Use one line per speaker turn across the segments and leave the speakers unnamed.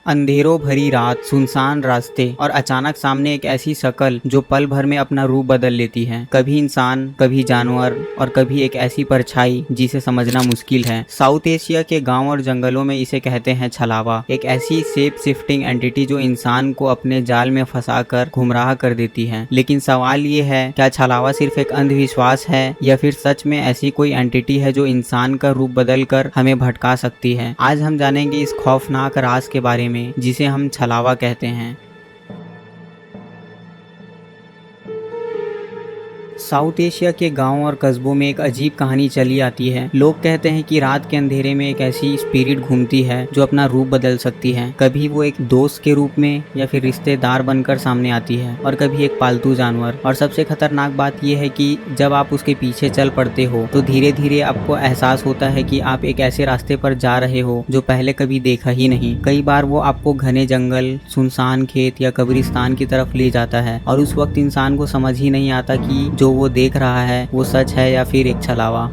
अंधेरों भरी रात, सुनसान रास्ते और अचानक सामने एक ऐसी शक्ल जो पल भर में अपना रूप बदल लेती है। कभी इंसान, कभी जानवर और कभी एक ऐसी परछाई जिसे समझना मुश्किल है। साउथ एशिया के गांव और जंगलों में इसे कहते हैं छलावा, एक ऐसी शेप शिफ्टिंग एंटिटी जो इंसान को अपने जाल में फंसाकर गुमराह कर देती है। लेकिन सवाल ये है, क्या छलावा सिर्फ एक अंधविश्वास है या फिर सच में ऐसी कोई एंटिटी है जो इंसान का रूप बदल कर हमें भटका सकती है। आज हम जानेंगे इस खौफनाक राज के बारे में जिसे हम छलावा कहते हैं। साउथ एशिया के गांव और कस्बों में एक अजीब कहानी चली आती है। लोग कहते हैं कि रात के अंधेरे में एक ऐसी स्पिरिट घूमती है जो अपना रूप बदल सकती है। कभी वो एक दोस्त के रूप में या फिर रिश्तेदार बनकर सामने आती है और कभी एक पालतू जानवर। और सबसे खतरनाक बात यह है कि जब आप उसके पीछे चल पड़ते हो तो धीरे धीरे आपको एहसास होता है कि आप एक ऐसे रास्ते पर जा रहे हो जो पहले कभी देखा ही नहीं। कई बार वो आपको घने जंगल, सुनसान खेत या कब्रिस्तान की तरफ ले जाता है और उस वक्त इंसान को समझ ही नहीं आता कि जो वो देख रहा है वो सच है या फिर एक छलावा।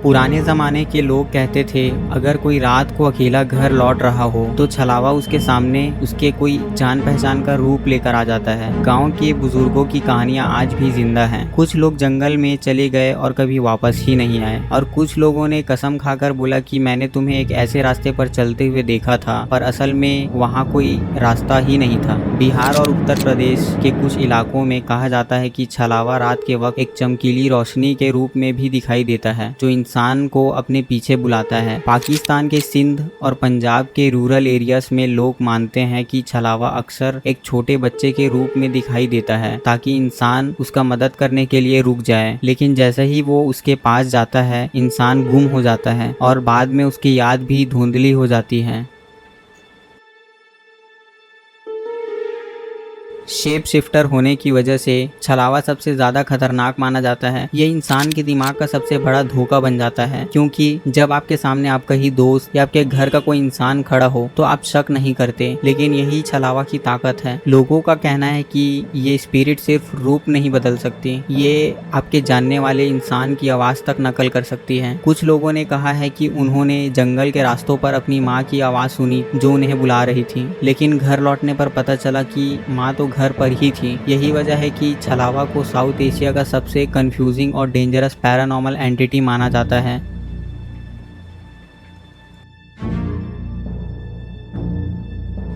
पुराने जमाने के लोग कहते थे अगर कोई रात को अकेला घर लौट रहा हो तो छलावा उसके सामने उसके कोई जान पहचान का रूप लेकर आ जाता है। गांव के बुजुर्गों की कहानियां आज भी जिंदा हैं। कुछ लोग जंगल में चले गए और कभी वापस ही नहीं आए और कुछ लोगों ने कसम खाकर बोला कि मैंने तुम्हें एक ऐसे रास्ते पर चलते हुए देखा था पर असल में वहाँ कोई रास्ता ही नहीं था। बिहार और उत्तर प्रदेश के कुछ इलाकों में कहा जाता है कि छलावा रात के वक्त एक चमकीली रोशनी के रूप में भी दिखाई देता है जो इंसान को अपने पीछे बुलाता है। पाकिस्तान के सिंध और पंजाब के रूरल एरियाज में लोग मानते हैं कि छलावा अक्सर एक छोटे बच्चे के रूप में दिखाई देता है ताकि इंसान उसका मदद करने के लिए रुक जाए। लेकिन जैसे ही वो उसके पास जाता है इंसान गुम हो जाता है और बाद में उसकी याद भी धुंधली हो जाती है। शेप शिफ्टर होने की वजह से छलावा सबसे ज्यादा खतरनाक माना जाता है। ये इंसान के दिमाग का सबसे बड़ा धोखा बन जाता है क्योंकि जब आपके सामने आपका ही दोस्त या आपके घर का कोई इंसान खड़ा हो तो आप शक नहीं करते, लेकिन यही छलावा की ताकत है। लोगों का कहना है कि ये स्पिरिट सिर्फ रूप नहीं बदल सकती, ये आपके जानने वाले इंसान की आवाज तक नकल कर सकती है। कुछ लोगों ने कहा है कि उन्होंने जंगल के रास्तों पर अपनी माँ की आवाज सुनी जो उन्हें बुला रही थी, लेकिन घर लौटने पर पता चला कि माँ तो घर पर ही थी। यही वजह है कि छलावा को साउथ एशिया का सबसे कंफ्यूजिंग और डेंजरस पैरानॉर्मल एंटिटी माना जाता है।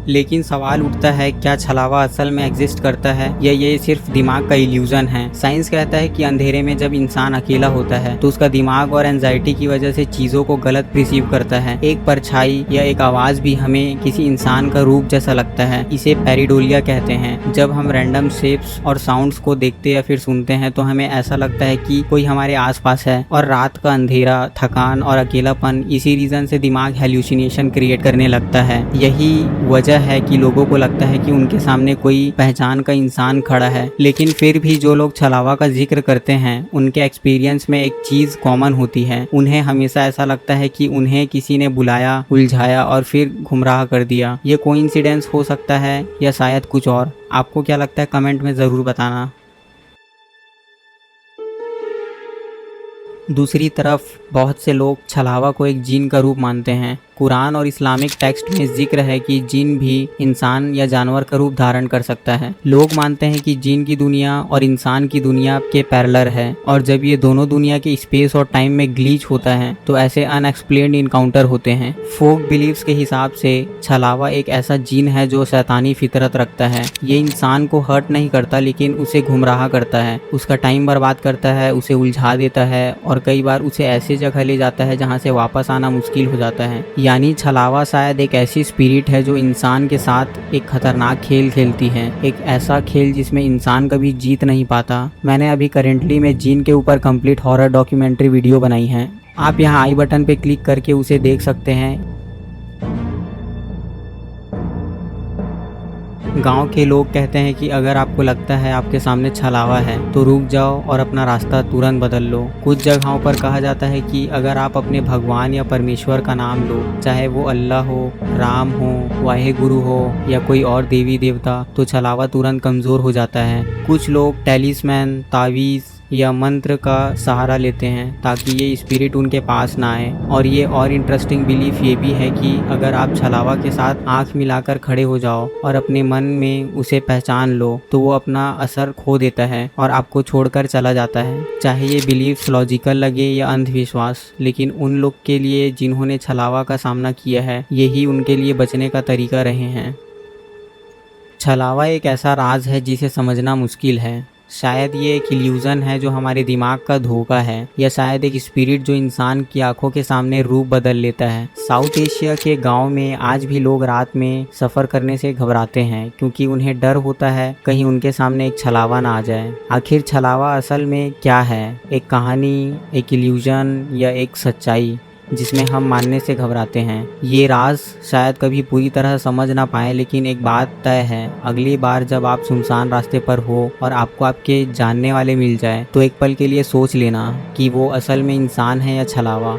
लेकिन सवाल उठता है, क्या छलावा असल में एग्जिस्ट करता है या ये सिर्फ दिमाग का इल्यूजन है? साइंस कहता है कि अंधेरे में जब इंसान अकेला होता है तो उसका दिमाग और एंजाइटी की वजह से चीजों को गलत प्रिसीव करता है। एक परछाई या एक आवाज भी हमें किसी इंसान का रूप जैसा लगता है। इसे पैरिडोलिया कहते हैं। जब हम रैंडम शेप्स और साउंड्स को देखते या फिर सुनते हैं तो हमें ऐसा लगता है कि कोई हमारे आसपास है। और रात का अंधेरा, थकान और अकेलापन, इसी रीजन से दिमाग हेल्यूसिनेशन क्रिएट करने लगता है। यही वजह है कि लोगों को लगता है कि उनके सामने कोई पहचान का इंसान खड़ा है। लेकिन फिर भी जो लोग छलावा का जिक्र करते हैं उनके एक्सपीरियंस में एक चीज कॉमन होती है। उन्हें हमेशा ऐसा लगता है कि उन्हें किसी ने बुलाया, उलझाया और फिर गुमराह कर दिया। ये कोइंसिडेंस हो सकता है या शायद कुछ और। आपको क्या लगता है कमेंट में जरूर बताना। दूसरी तरफ बहुत से लोग छलावा को एक जीन का रूप मानते हैं। कुरान और इस्लामिक टेक्स्ट में जिक्र है कि जिन भी इंसान या जानवर का रूप धारण कर सकता है। लोग मानते हैं कि जिन की दुनिया और इंसान की दुनिया के पैरेलल है और जब ये दोनों दुनिया के स्पेस और टाइम में ग्लिच होता है तो ऐसे अनएक्सप्लेन्ड इनकाउंटर होते हैं। फोक बिलीव्स के हिसाब से छलावा एक ऐसा जीन है जो शैतानी फितरत रखता है। ये इंसान को हर्ट नहीं करता लेकिन उसे गुमराह करता है, उसका टाइम बर्बाद करता है, उसे उलझा देता है और कई बार उसे ऐसी जगह ले जाता है जहाँ से वापस आना मुश्किल हो जाता है। यानी छलावा शायद एक ऐसी स्पिरिट है जो इंसान के साथ एक खतरनाक खेल खेलती है, एक ऐसा खेल जिसमें इंसान कभी जीत नहीं पाता। मैंने अभी करेंटली में जीन के ऊपर कंप्लीट हॉरर डॉक्यूमेंट्री वीडियो बनाई है। आप यहाँ आई बटन पे क्लिक करके उसे देख सकते हैं। गांव के लोग कहते हैं कि अगर आपको लगता है आपके सामने छलावा है तो रुक जाओ और अपना रास्ता तुरंत बदल लो। कुछ जगहों पर कहा जाता है कि अगर आप अपने भगवान या परमेश्वर का नाम लो, चाहे वो अल्लाह हो, राम हो, वाहे गुरु हो या कोई और देवी देवता, तो छलावा तुरंत कमजोर हो जाता है। कुछ लोग टैलिस्मैन, तावीज़ या मंत्र का सहारा लेते हैं ताकि ये स्पिरिट उनके पास ना आए। और ये और इंटरेस्टिंग बिलीफ ये भी है कि अगर आप छलावा के साथ आंख मिलाकर खड़े हो जाओ और अपने मन में उसे पहचान लो तो वो अपना असर खो देता है और आपको छोड़कर चला जाता है। चाहे ये बिलीफ लॉजिकल लगे या अंधविश्वास, लेकिन उन लोग के लिए जिन्होंने छलावा का सामना किया है यही उनके लिए बचने का तरीका रहे हैं। छलावा एक ऐसा राज है जिसे समझना मुश्किल है। शायद ये एक इल्यूज़न है जो हमारे दिमाग का धोखा है, या शायद एक स्पिरिट जो इंसान की आंखों के सामने रूप बदल लेता है। साउथ एशिया के गांव में आज भी लोग रात में सफ़र करने से घबराते हैं क्योंकि उन्हें डर होता है कहीं उनके सामने एक छलावा ना आ जाए। आखिर छलावा असल में क्या है? एक कहानी, एक इल्यूज़न या एक सच्चाई जिसमें हम मानने से घबराते हैं? ये राज शायद कभी पूरी तरह समझ ना पाए, लेकिन एक बात तय है, अगली बार जब आप सुनसान रास्ते पर हो और आपको आपके जानने वाले मिल जाए तो एक पल के लिए सोच लेना कि वो असल में इंसान है या छलावा।